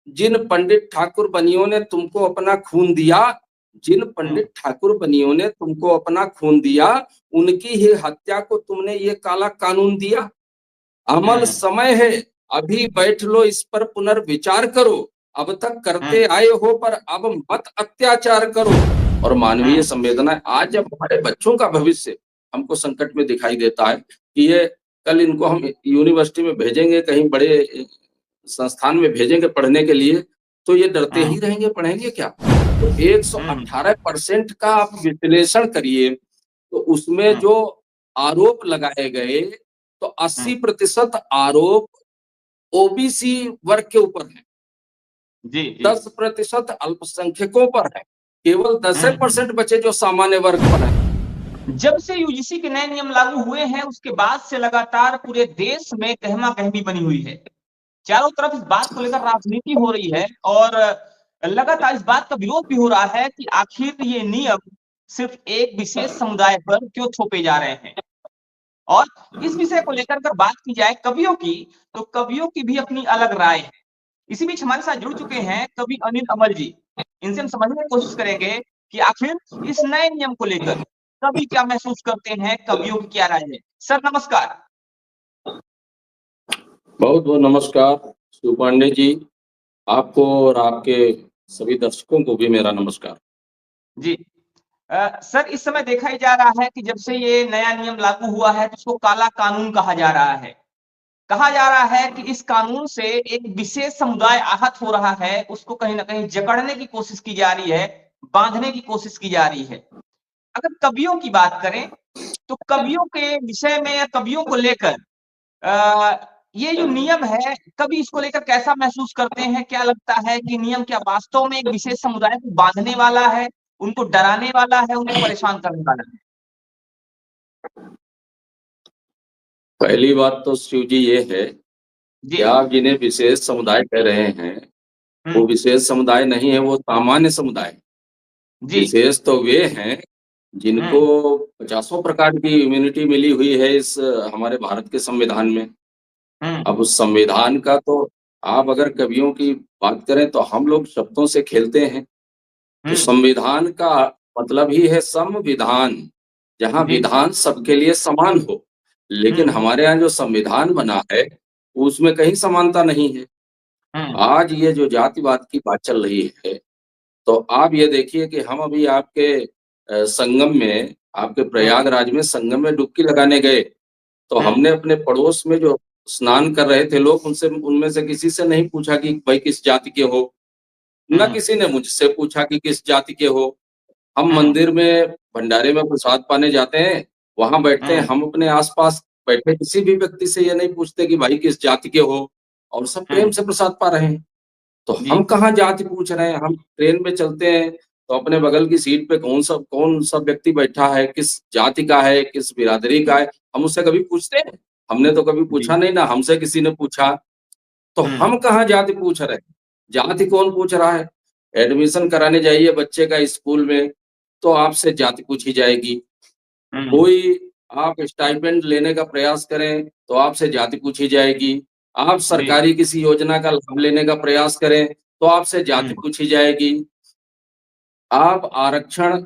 जिन पंडित ठाकुर बनियों ने तुमको अपना खून दिया, जिन पंडित ठाकुर बनियों ने तुमको अपना खून दिया, उनकी ही हत्या को तुमने ये काला कानून दिया। अमल समय है, अभी बैठ लो, इस पर पुनर्विचार करो। अब तक करते आए हो पर अब मत अत्याचार करो। और मानवीय संवेदना, आज जब हमारे बच्चों का भविष्य हमको संकट में दिखाई देता है कि ये कल इनको हम यूनिवर्सिटी में भेजेंगे, कहीं बड़े संस्थान में भेजेंगे पढ़ने के लिए, तो ये डरते ही रहेंगे, पढ़ेंगे क्या? तो 118% का आप विश्लेषण करिए, तो उसमें जो आरोप लगाए गए, तो 80% आरोप ओबीसी वर्ग के ऊपर है, 10% अल्पसंख्यकों पर है, केवल 10% बचे जो सामान्य वर्ग पर है। जब से यूजीसी के नए नियम लागू हुए हैं, उसके बाद से लगातार पूरे देश में कहमा कहमी बनी हुई है। चारों तरफ इस बात को लेकर राजनीति हो रही है और लगातार इस बात का विरोध भी हो रहा है कि आखिर ये नियम सिर्फ एक विशेष समुदाय पर क्यों थोपे जा रहे हैं। और इस विषय को लेकर अगर बात की जाए कवियों की, तो कवियों की भी अपनी अलग राय है। इसी बीच हमारे साथ जुड़ चुके हैं कवि अनिल अमल जी। इनसे हम समझने की कोशिश करेंगे कि आखिर इस नए नियम को लेकर कवि क्या महसूस करते हैं, कवियों की क्या राय है। सर नमस्कार। बहुत बहुत नमस्कार शिव पांडे जी, आपको और आपके सभी दर्शकों को भी मेरा नमस्कार जी। सर, इस समय देखा ही जा रहा है कि जब से ये नया नियम लागू हुआ है तो इसको काला कानून कहा जा रहा है। कहा जा रहा है कि इस कानून से एक विशेष समुदाय आहत हो रहा है, उसको कहीं ना कहीं जकड़ने की कोशिश की जा रही है, बांधने की कोशिश की जा रही है। अगर कवियों की बात करें तो कवियों के विषय में या कवियों को लेकर ये जो नियम है, कभी इसको लेकर कैसा महसूस करते हैं? क्या लगता है कि नियम क्या वास्तव में एक विशेष समुदाय को बांधने वाला है, उनको डराने वाला है, उन्हें परेशान करने वाला है? पहली बात तो शिव जी ये है कि आप जिन्हें विशेष समुदाय कह रहे हैं, वो विशेष समुदाय नहीं है, वो सामान्य समुदाय। विशेष तो वे हैं जिनको 50 प्रकार की इम्यूनिटी मिली हुई है इस हमारे भारत के संविधान में। अब उस संविधान का तो आप अगर कवियों की बात करें तो हम लोग शब्दों से खेलते हैं। तो संविधान का मतलब ही है संविधान, जहाँ विधान सबके लिए समान हो। लेकिन हमारे यहाँ जो संविधान बना है उसमें कहीं समानता नहीं है। आज ये जो जातिवाद की बात चल रही है, तो आप ये देखिए कि हम अभी आपके संगम में, आपके प्रयागराज में संगम में डुबकी लगाने गए, तो हमने अपने पड़ोस में जो स्नान कर रहे थे लोग, उनसे, उनमें से किसी से नहीं पूछा कि भाई किस जाति के हो, ना किसी ने मुझसे पूछा कि किस जाति के हो। हम मंदिर में भंडारे में प्रसाद पाने जाते हैं, वहां बैठते हैं, हम अपने आसपास बैठे किसी भी व्यक्ति से ये नहीं पूछते कि भाई किस जाति के हो, और सब प्रेम से प्रसाद पा रहे हैं। तो हम कहाँ जाति पूछ रहे हैं? हम ट्रेन में चलते हैं तो अपने बगल की सीट पे कौन सा व्यक्ति बैठा है, किस जाति का है, किस बिरादरी का है, हम उससे कभी पूछते हैं? हमने तो कभी पूछा नहीं, ना हमसे किसी ने पूछा। तो हम कहाँ जाति पूछ रहे हैं? जाति कौन पूछ रहा है? एडमिशन कराने जाइए बच्चे का स्कूल में, तो आपसे जाति पूछी जाएगी। कोई आप स्टाइपेंड लेने का प्रयास करें तो आपसे जाति पूछी जाएगी। आप सरकारी किसी योजना का लाभ लेने का प्रयास करें तो आपसे जाति पूछी जाएगी। आप आरक्षण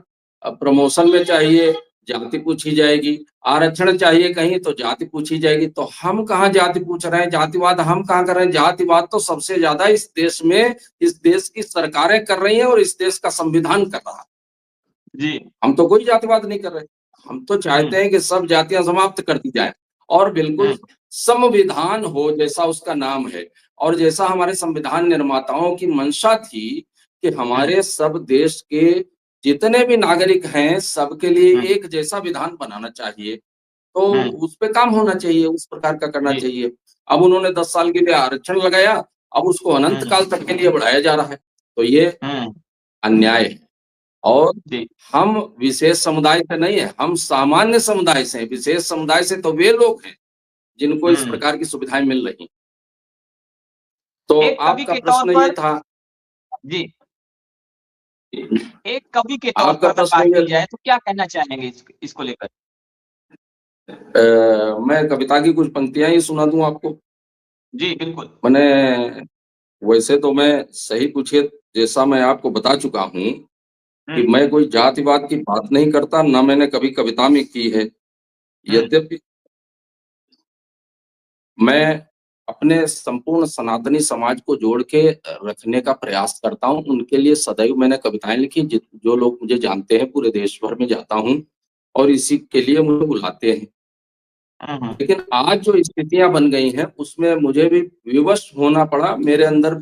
प्रमोशन में चाहिए, जाति पूछी जाएगी। आरक्षण चाहिए कहीं तो जाति पूछी जाएगी। तो हम कहाँ जाति पूछ रहे हैं? जातिवाद हम कहाँ कर रहे हैं? जातिवाद तो सबसे ज्यादा इस देश में, इस देश की सरकारें कर रही हैं और इस देश का संविधान कर रहा है। हम तो कोई जातिवाद नहीं कर रहे। हम तो चाहते हैं कि सब जातियां समाप्त कर दी जाए और बिल्कुल संविधान हो, जैसा उसका नाम है, और जैसा हमारे संविधान निर्माताओं की मंशा थी कि हमारे सब देश के जितने भी नागरिक हैं, सबके लिए एक जैसा विधान बनाना चाहिए। तो उस पे काम होना चाहिए, उस प्रकार का करना चाहिए। अब उन्होंने 10 साल के लिए आरक्षण लगाया, अब उसको अनंत काल तक के लिए बढ़ाया जा रहा है, तो ये अन्याय है। और हम विशेष समुदाय से नहीं है, हम सामान्य समुदाय से हैं। विशेष समुदाय से तो वे लोग हैं जिनको इस प्रकार की सुविधाएं मिल रही। तो आपका प्रश्न ये था जी, एक कवि के तौर पर बात की जाए तो क्या कहना चाहेंगे इसको लेकर? मैं कविता की कुछ पंक्तियां ही सुना दूं आपको। जी बिल्कुल। मैंने वैसे तो मैं सही पूछिए, जैसा मैं आपको बता चुका हूँ कि हुँ, मैं कोई जातिवाद की बात नहीं करता, ना मैंने कभी कविता में की है। हुँ, यद्यपि मैं अपने संपूर्ण सनातनी समाज को जोड़ के रखने का प्रयास करता हूँ। उनके लिए सदैव मैंने कविताएँ लिखी, जो लोग मुझे जानते हैं, पूरे देश भर में जाता हूँ और इसी के लिए मुझे बुलाते हैं। हुँ, हुँ, लेकिन आज जो स्थितियाँ बन गई हैं, उसमें मुझे भी विवश होना पड़ा। मेरे अंदर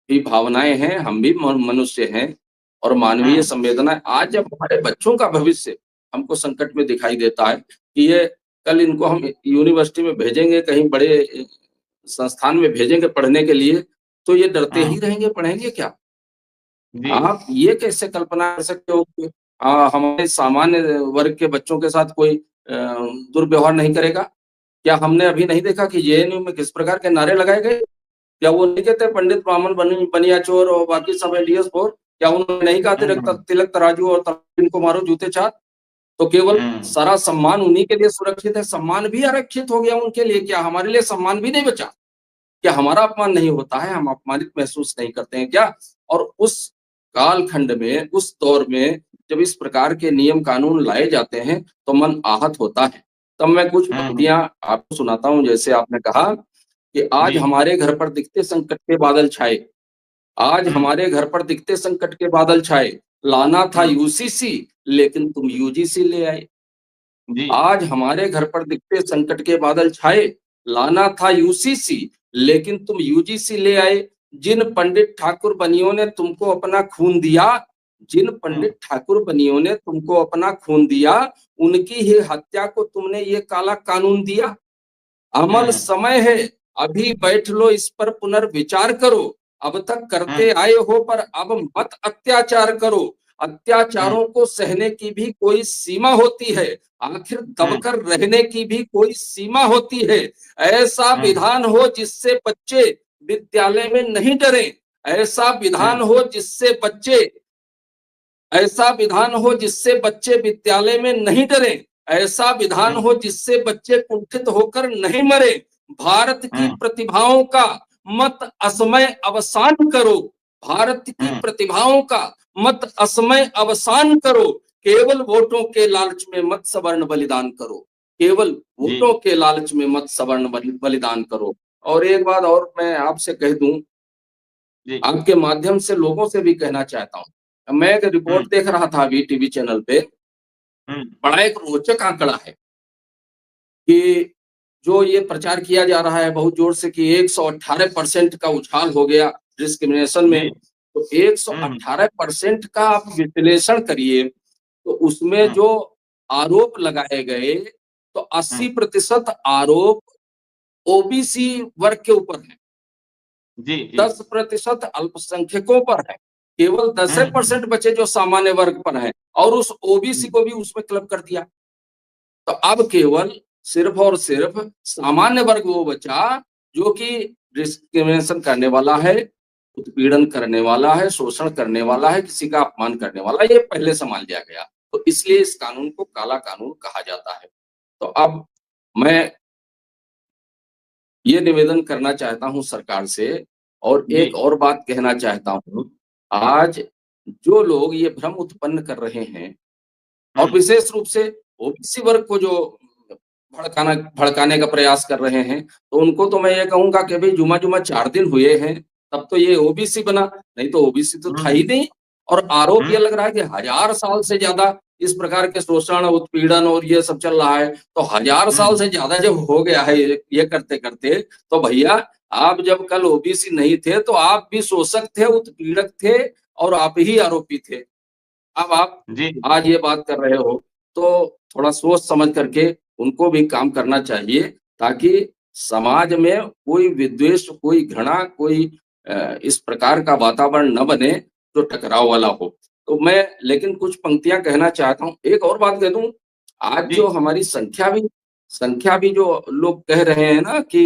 भी भावनाएँ हैं, हम भी मनुष्य हैं और मानवीय हुँ, संवेदना। आज जब हमारे बच्चों का भविष्य हमको संकट में दिखाई देता है कि ये कल इनको हम यूनिवर्सिटी में भेजेंगे, कहीं बड़े संस्थान में भेजेंगे पढ़ने के लिए, तो ये डरते हुँ, ही रहेंगे, पढ़ेंगे क्या? जी, आप ये कैसे कल्पना कर सकते हो कि हमारे सामान्य वर्ग के बच्चों के साथ कोई दुर्व्यवहार नहीं करेगा? क्या हमने अभी नहीं देखा कि जेएनयू में किस प्रकार के नारे लगाए गए? क्या वो नहीं कहते पंडित ब्राह्मण बनिया चोर और बाकी सब एलियस फोर? क्या उन्होंने नहीं कहा हुँ, हुँ, तिलक तराजू और इनको मारो जूते चार? तो केवल हुँ, सारा सम्मान उन्हीं के लिए सुरक्षित है, सम्मान भी आरक्षित हो गया उनके लिए, क्या हमारे लिए सम्मान भी नहीं बचा? क्या हमारा अपमान नहीं होता है? हम अपमानित महसूस नहीं करते हैं क्या? और उस कालखंड में, उस दौर में जब इस प्रकार के नियम कानून लाए जाते हैं, तो मन आहत होता है। तब मैं कुछ हुँ, हुँ, पंक्तियाँ आपको सुनाता हूँ, जैसे आपने कहा कि आज जी, हमारे घर पर दिखते संकट के बादल छाए, आज हुँ, हमारे घर पर दिखते संकट के बादल छाए, लाना था हुँ, यूसीसी लेकिन तुम यूजीसी ले आए। जी, आज हमारे घर पर दिखते संकट के बादल छाए, लाना था यूसीसी लेकिन तुम यूजीसी ले आए। जिन पंडित ठाकुर बनियों ने तुमको अपना खून दिया, जिन हुँ, पंडित ठाकुर बनियों ने तुमको अपना खून दिया, उनकी ही हत्या को तुमने ये काला कानून दिया। अमल हुँ, समय है, अभी बैठ लो इस पर पुनर्विचार करो। अब तक हुँ, करते आए हो पर अब मत अत्याचार करो। हुँ, अत्याचारों को सहने की भी कोई सीमा होती है, आखिर हुँ, दबकर रहने की भी कोई सीमा होती है। ऐसा हुँ, विधान हो जिससे बच्चे विद्यालय में नहीं डरे, ऐसा हुँ, विधान हो जिससे बच्चे ऐसा विधान हो जिससे बच्चे विद्यालय में नहीं डरे, ऐसा विधान हुँ, हो जिससे बच्चे कुंठित होकर नहीं मरे। भारत की हुँ, प्रतिभाओं का मत असमय अवसान करो, भारत की हुँ, प्रतिभाओं का मत असमय अवसान करो। केवल वोटों के लालच में मत सवर्ण बलिदान करो, केवल जी, वोटों के लालच में मत सवर्ण बलिदान करो। और एक बात और मैं आपसे कह दूं, जी, आपके माध्यम से लोगों से भी कहना चाहता हूँ। मैं एक हुँ, रिपोर्ट देख रहा था अभी टीवी चैनल पे, हुँ, बड़ा एक रोचक आंकड़ा है कि जो ये प्रचार किया जा रहा है बहुत जोर से कि 118% का उछाल हो गया डिस्क्रिमिनेशन जी, में। तो हुँ, हुँ, 118% का आप विश्लेषण करिए, तो उसमें हुँ, जो आरोप लगाए गए, तो हुँ, 80% आरोप ओबीसी वर्ग के ऊपर है। जी, जी, 10% अल्पसंख्यकों पर है, केवल 10 हुँ, हुँ, परसेंट बचे जो सामान्य वर्ग पर है और उस ओबीसी हुँ, को भी उसमें क्लब कर दिया। तो अब केवल सिर्फ और सिर्फ सामान्य वर्ग वो बचा जो कि डिस्क्रिमिनेशन करने वाला है, उत्पीड़न करने वाला है, शोषण करने वाला है, किसी का अपमान करने वाला है, ये पहले संभाल दिया गया। तो इसलिए इस कानून को काला कानून कहा जाता है। तो अब मैं ये निवेदन करना चाहता हूँ सरकार से और जी, एक और बात कहना चाहता हूँ। आज जो लोग ये भ्रम उत्पन्न कर रहे हैं और हुँ, विशेष रूप से ओबीसी वर्ग को जो भड़काने का प्रयास कर रहे हैं, तो उनको तो मैं ये कहूँगा कि भई जुमा-जुमा 4 दिन हुए हैं, तब तो ये ओबीसी बना, नहीं तो ओबीसी तो था हुँ, ही नहीं। और आरोप हुँ, ये लग रहा है कि 1000 साल से ज़्यादा इस प्रकार के शोषण, उत्पीड़न और ये सब चल रहा है, तो 1000 साल हुँ, से ज़्यादा जब हो गया है ये करते-करते, तो भैया आप जब कल ओबीसी नहीं थे, तो आप भी शोषक थे, उत्पीड़क थे और आप ही आरोपी थे। अब आप जी, आज ये बात कर रहे हो, तो थोड़ा सोच समझ करके उनको भी काम करना चाहिए ताकि समाज में कोई विद्वेष, कोई घृणा, कोई इस प्रकार का वातावरण न बने जो टकराव वाला हो। तो मैं लेकिन कुछ पंक्तियाँ कहना चाहता हूँ। एक और बात कह दूँ, आज जी, जो हमारी संख्या भी जो लोग कह रहे हैं ना कि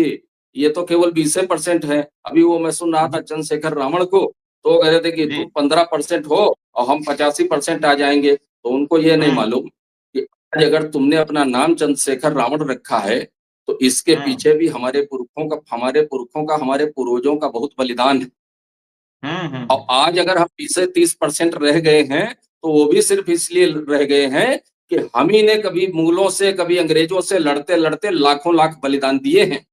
ये तो केवल 20% है। अभी वो मैं सुन रहा था जी, चंद्रशेखर रावण को, तो वो कह रहे थे कि जी, तुम 15% हो और हम 85% आ जाएँगे। तो उनको ये नहीं हुँ, मालूम कि आज अगर तुमने अपना नाम चंद्रशेखर रावण रखा है, तो इसके हुँ, पीछे भी हमारे पुरखों का, हमारे पूर्वजों का बहुत बलिदान है। और आज अगर हम 20 से 30% रह गए हैं, तो वो भी सिर्फ इसलिए रह गए हैं कि हम ही ने कभी मुगलों से, कभी अंग्रेजों से लड़ते-लड़ते लाखों लाख बलिदान दिए हैं,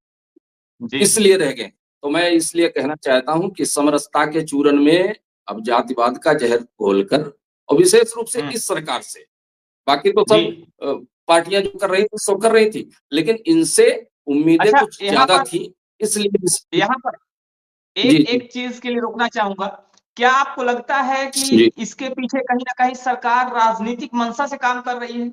इसलिए रह गए। तो मैं इसलिए कहना चाहता हूँ कि समरसता के चूरन में अब जातिवाद का ज़हर घोलकर, और विशेष रूप से इस सरकार से, बाकी तो सब पार्टियां जो कर रही थी सो कर रही थी, लेकिन इनसे उम्मीदें अच्छा, कुछ ज्यादा थी, इसलिए यहाँ पर एक चीज के लिए रोकना चाहूंगा। क्या आपको लगता है कि इसके पीछे कहीं ना कहीं सरकार राजनीतिक मंशा से काम कर रही है?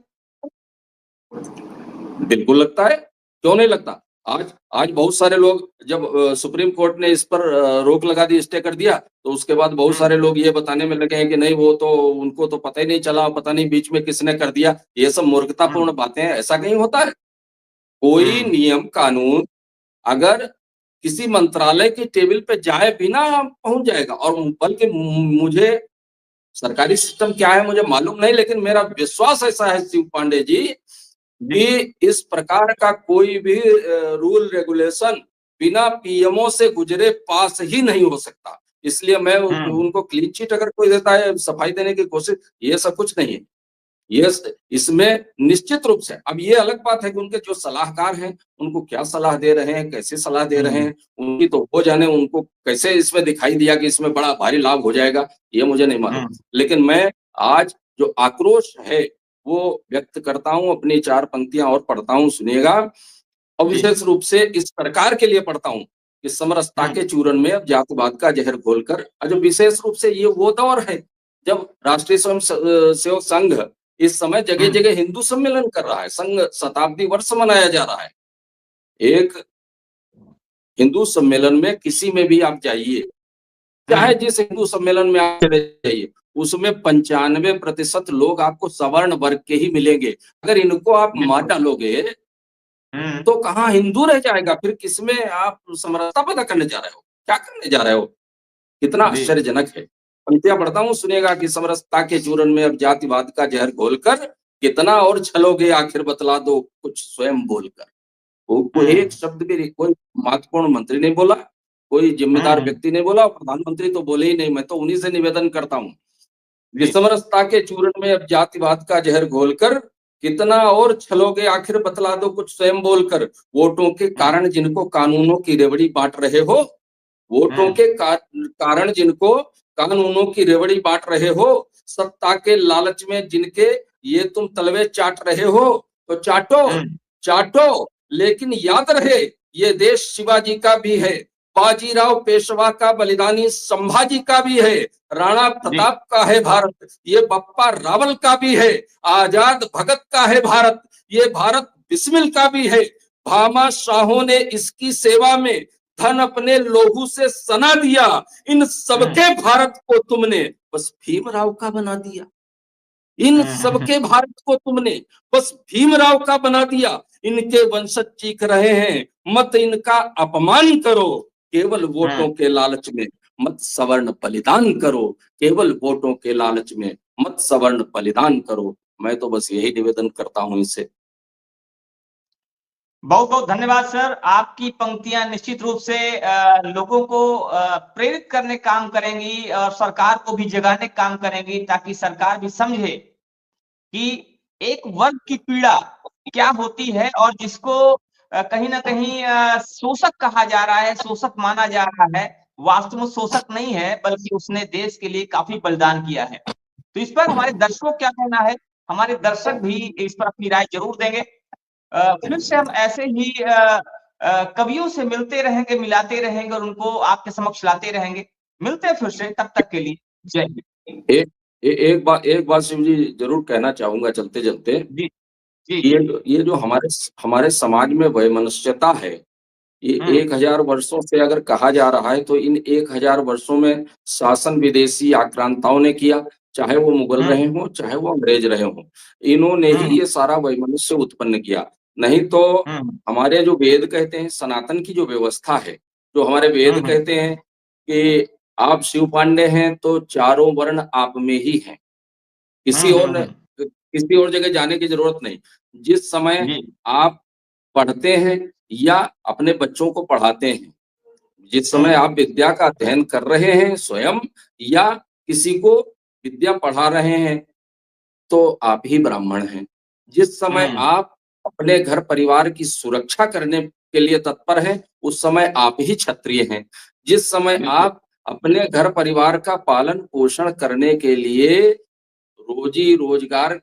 बिल्कुल लगता है, क्यों नहीं लगता। आज बहुत सारे लोग, जब सुप्रीम कोर्ट ने इस पर रोक लगा दी, स्टे कर दिया, तो उसके बाद बहुत सारे लोग ये बताने में लगे हैं कि नहीं, वो तो उनको तो पता ही नहीं चला, पता नहीं बीच में किसने कर दिया। ये सब मूर्खतापूर्ण बातें हैं, ऐसा कहीं होता है? कोई नियम कानून अगर किसी मंत्रालय के टेबल पे जाए बिना पहुंच जाएगा, और बल्कि मुझे सरकारी सिस्टम क्या है मुझे मालूम नहीं, लेकिन मेरा विश्वास ऐसा है शिव पांडे जी कि इस प्रकार का कोई भी रूल रेगुलेशन बिना पीएमओ से गुजरे पास ही नहीं हो सकता। इसलिए मैं उनको क्लीन चिट अगर कोई देता है, सफाई देने की कोशिश, ये सब कुछ नहीं है। ये इसमें निश्चित रूप से, अब ये अलग बात है कि उनके जो सलाहकार हैं, उनको क्या सलाह दे रहे हैं, कैसे सलाह दे रहे हैं, उनकी तो वो जाने, उनको कैसे इसमें दिखाई दिया कि इसमें बड़ा भारी लाभ हो जाएगा, ये मुझे नहीं मालूम। लेकिन मैं आज जो आक्रोश है वो व्यक्त करता हूँ, अपनी 4 पंक्तियां और पढ़ता हूँ, सुनिएगा। और विशेष रूप से इस सरकार के लिए पढ़ता हूँ कि समरसता के चूरन में अब जातिवाद का जहर घोलकर, जो विशेष रूप से ये वो दौर है जब राष्ट्रीय स्वयं सेवक संघ इस समय जगह जगह हिंदू सम्मेलन कर रहा है, संघ शताब्दी वर्ष मनाया जा रहा है। एक हिंदू सम्मेलन में किसी में भी आप जाइए, चाहे जिस हिंदू सम्मेलन में आप चले जाइए, उसमें 95% लोग आपको सवर्ण वर्ग के ही मिलेंगे। अगर इनको आप मार डालोगे तो कहाँ हिंदू रह जाएगा, फिर किसमें आप समरसता पैदा करने जा रहे हो, क्या करने जा रहे हो? कितना आश्चर्यजनक है। पंक्तियां पढ़ता हूँ, सुनिएगा कि समरसता के चूरन में अब जातिवाद का जहर घोलकर कितना और छलोगे, आखिर बतला दो कुछ स्वयं बोलकर। कोई एक शब्द भी कोई महत्वपूर्ण मंत्री नहीं बोला, कोई जिम्मेदार व्यक्ति नहीं बोला, प्रधानमंत्री तो बोले ही नहीं। मैं तो उन्हीं से निवेदन करता हूँ, समरसता के चूरन में अब जातिवाद का जहर घोलकर कितना और छलोगे, आखिर बतला दो कुछ स्वयं बोलकर। वोटों के कारण जिनको कानूनों की रेवड़ी बांट रहे हो, वोटों के कारण जिनको कानूनों की रेवड़ी बांट रहे हो, सत्ता के लालच में जिनके ये तुम तलवे चाट रहे हो, तो चाटो चाटो, लेकिन याद रहे ये देश शिवाजी का भी है, बाजीराव पेशवा का बलिदानी संभाजी का भी है, राणा प्रताप का है भारत, ये बप्पा रावल का भी है, आजाद भगत का है भारत, ये भारत बिस्मिल का भी है। भामा शाहों ने इसकी सेवा में धन अपने लोहू से सना दिया, इन सबके भारत को तुमने बस भीमराव का बना दिया। इन सबके भारत को तुमने बस भीमराव का बना दिया। इनके वंशज चीख रहे हैं, मत इनका अपमान करो, केवल वोटों के लालच में मत सवर्ण बलिदान करो, केवल वोटों के लालच में मत सवर्ण बलिदान करो। मैं तो बस यही निवेदन करता हूं इनसे। बहुत बहुत धन्यवाद सर। आपकी पंक्तियां निश्चित रूप से लोगों को प्रेरित करने काम करेंगी और सरकार को भी जगाने काम करेंगी, ताकि सरकार भी समझे कि एक वर्ग की पीड़ा क्या होती है, और जिसको कहीं ना कहीं शोषक कहा जा रहा है, शोषक माना जा रहा है, वास्तव में शोषक नहीं है, बल्कि उसने देश के लिए काफी बलिदान किया है। तो इस पर हमारे दर्शकों क्या कहना है, हमारे दर्शक भी इस पर अपनी राय जरूर देंगे। फिर से हम ऐसे ही कवियों से मिलते रहेंगे, मिलाते रहेंगे और उनको आपके समक्ष लाते रहेंगे। मिलते हैं फिर से, तब तक के लिए जय हिंद। एक बात शिव जी जरूर कहना चाहूंगा चलते चलते, जी जी। ये जो हमारे समाज में वैमनस्यता है, ये 1000 वर्षों से अगर कहा जा रहा है, तो इन 1000 वर्षों में शासन विदेशी आक्रांताओं ने किया, चाहे वो मुगल रहे हों, चाहे वो अंग्रेज रहे हों, इन्होंने ही ये सारा वैमनस्य उत्पन्न किया। नहीं तो हमारे जो वेद कहते हैं, सनातन की जो व्यवस्था है, जो हमारे वेद कहते हैं कि आप शिव पांडे हैं तो चारों वर्ण आप में ही हैं, किसी और जगह जाने की जरूरत नहीं। जिस समय आप पढ़ते हैं या अपने बच्चों को पढ़ाते हैं, जिस समय आप विद्या का अध्ययन कर रहे हैं स्वयं या किसी को विद्या पढ़ा रहे हैं, तो आप ही ब्राह्मण हैं। जिस समय आप अपने घर परिवार की सुरक्षा करने के लिए तत्पर हैं, उस समय आप ही क्षत्रिय हैं। जिस समय बिल्कुल। आप अपने घर परिवार का पालन-पोषण करने के लिए रोजी-रोजगार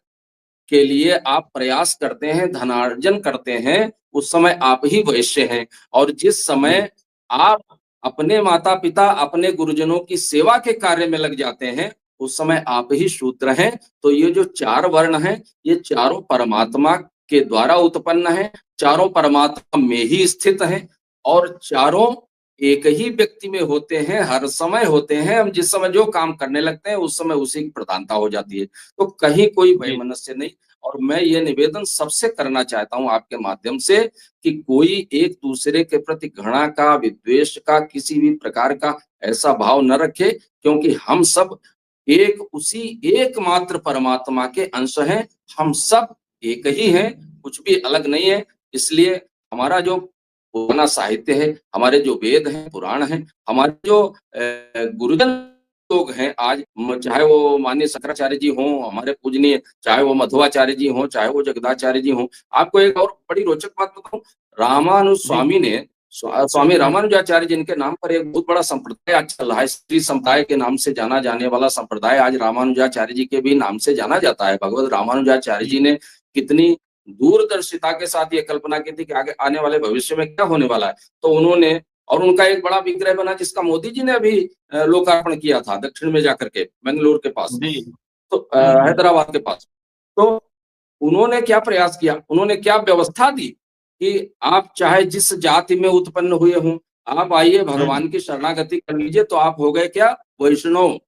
के लिए आप प्रयास करते हैं, धनार्जन करते हैं, उस समय आप ही वैश्य हैं। और जिस जी, समय आप अपने माता-पिता, अपने गुरुजनों की सेवा के कार्य में लग जाते हैं, उस समय आप ही शूद्र हैं। तो ये जो 4 वर्ण हैं, ये चारों परमात्मा के द्वारा उत्पन्न हैं, चारों परमात्मा में ही स्थित हैं और चारों एक ही व्यक्ति में होते हैं, हर समय होते हैं। हम जिस समय जो काम करने लगते हैं, उस समय उसी की प्रधानता हो जाती है। तो कहीं कोई जी, वैमनस्य नहीं। और मैं ये निवेदन सबसे करना चाहता हूँ आपके माध्यम से कि कोई एक-दूसरे के प्रति घृणा का, विद्वेष का, किसी भी प्रकार का ऐसा भाव न रखे, क्योंकि हम सब एक उसी एकमात्र परमात्मा के अंश हैं। हम सब एक ही हैं, कुछ भी अलग नहीं है। इसलिए हमारा जो पुराना साहित्य है, हमारे जो वेद हैं, पुराण हैं, हमारे जो गुरुजन लोग हैं आज चाहे वो माननीय शंकराचार्य जी हों, हमारे पूजनीय, चाहे वो मध्वाचार्य जी हों, चाहे वो जगदाचार्य जी हों। आपको एक और बड़ी रोचक बात बताऊँ, रामानुज जी। स्वामी ने स्वामी रामानुजाचार्य जिनके नाम पर एक बहुत बड़ा संप्रदाय आज चल रहा है, श्री संप्रदाय के नाम से जाना जाने वाला संप्रदाय आज रामानुजाचार्य जी के भी नाम से जाना जाता है। भगवत रामानुजाचार्य जी, जी ने कितनी दूरदर्शिता के साथ ये कल्पना की थी कि आगे आने वाले भविष्य में क्या होने वाला है। तो उन्होंने और उनका एक बड़ा विग्रह बना जिसका मोदी जी ने अभी लोकार्पण किया था दक्षिण में जाकर के, बेंगलुरु के पास, जी। तो हुँ। हैदराबाद के पास। तो उन्होंने क्या प्रयास किया, उन्होंने क्या व्यवस्था दी कि आप चाहे जिस जाति में उत्पन्न हुए हों, आप आइए हुँ। भगवान की शरणागति कर लीजिए तो आप हो गए क्या? वैष्णव।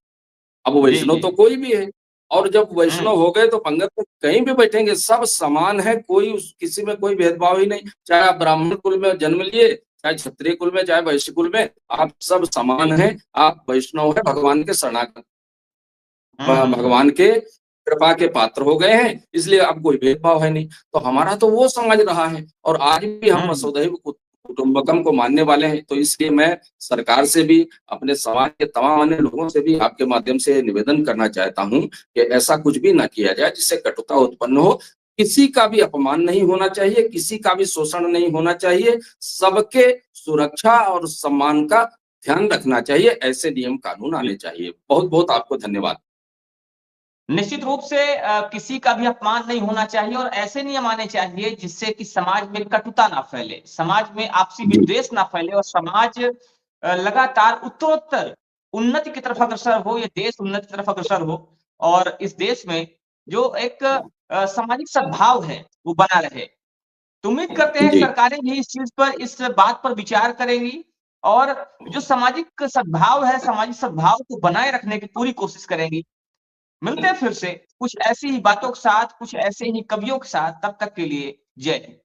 अब जी, वैष्णव तो जी। कोई भी है और जब हुँ। वैष्णव हो गए तो पंगत में कहीं भी बैठेंगे, सब समान है, कोई किसी में कोई भेदभाव ही नहीं। चाहे आप ब्राह्मण कुल में जन्म लिए, चाहे क्षत्रिय कुल में, चाहे वैश्य कुल में, आप सब समान जी। हैं। आप वैष्णव हैं, भगवान के शरणागत हुँ। भगवान के कृपा के पात्र हो गए हैं, इसलिए अब कोई भेदभाव है नहीं। तो हमारा तो वो समाज रहा है और आज भी हम हुँ। वसुधैव कुटुंबकम को मानने वाले हैं। तो इसलिए मैं सरकार से भी, अपने समाज के तमाम अन्य लोगों से भी आपके माध्यम से निवेदन करना चाहता हूँ कि ऐसा कुछ भी ना किया जाए जिससे कटुता उत्पन्न हो। किसी का भी अपमान नहीं होना चाहिए, किसी का भी शोषण नहीं होना चाहिए, सबके सुरक्षा और सम्मान का ध्यान रखना चाहिए, ऐसे नियम कानून जी। आने चाहिए। बहुत-बहुत आपको धन्यवाद। निश्चित रूप से किसी का भी अपमान नहीं होना चाहिए और ऐसे नियम आने चाहिए जिससे कि समाज में कटुता ना फैले, समाज में आपसी जी, विद्वेष ना फैले और समाज लगातार उत्तरोत्तर उन्नति की तरफ अग्रसर हो, ये देश उन्नति की तरफ अग्रसर हो और इस देश में जो एक सामाजिक सद्भाव है, वो बना रहे। तो उम्मीद करते हैं जी। सरकारें भी इस चीज़ पर, इस बात पर विचार करेंगी और जो सामाजिक सद्भाव है, सामाजिक सद्भाव को बनाए रखने की पूरी कोशिश करेंगी। मिलते हैं फिर से कुछ ऐसी ही बातों के साथ, कुछ ऐसे ही कवियों के साथ, तब तक के लिए जय हिंद।